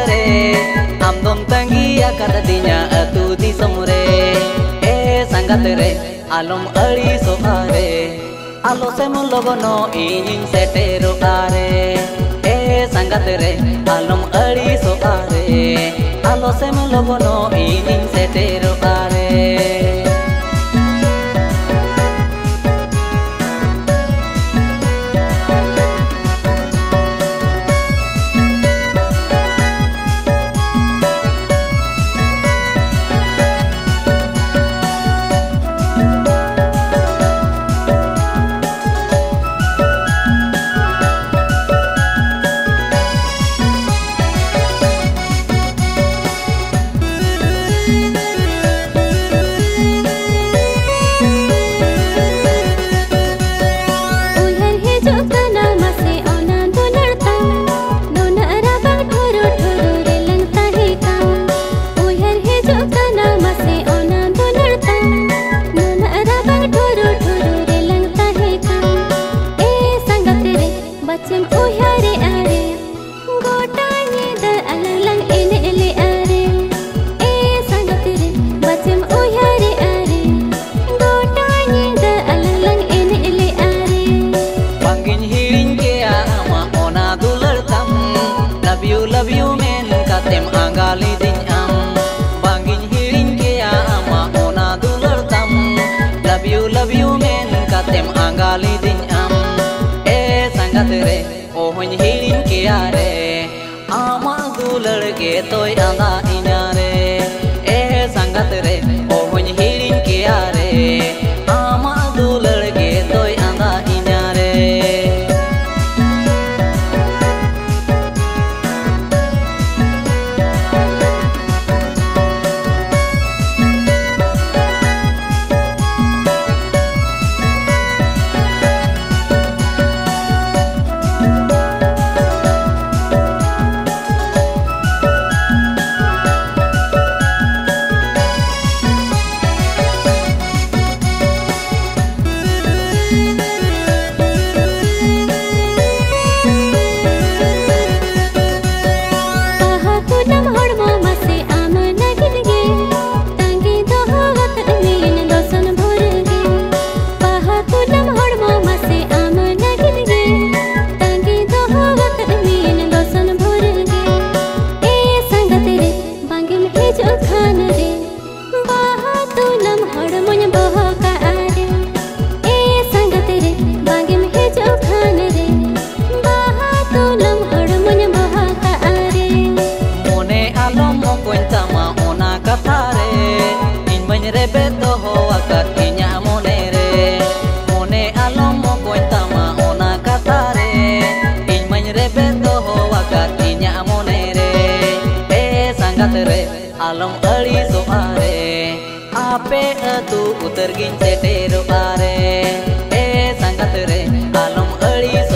re am dom tangi akadadinya atu di somre sangat re alom ali so are alo sem logono inin setero are sangat re alom ali so are alo sem logono inin setero are love you men katem anggali din am bangin hiring ke ama ona dular tam love you men katem angali din am sangat re ohon hiring ke are ama dular ke toy anga inyare sangat re ohon hiring ke are ama dular ke toy anga inyare rebeto ho akat inya monere mone alomo koitama ona katare iñ rebeto ho akat inya monere sangat re alom ali so are ape atu utergin setero are sangat re alom ali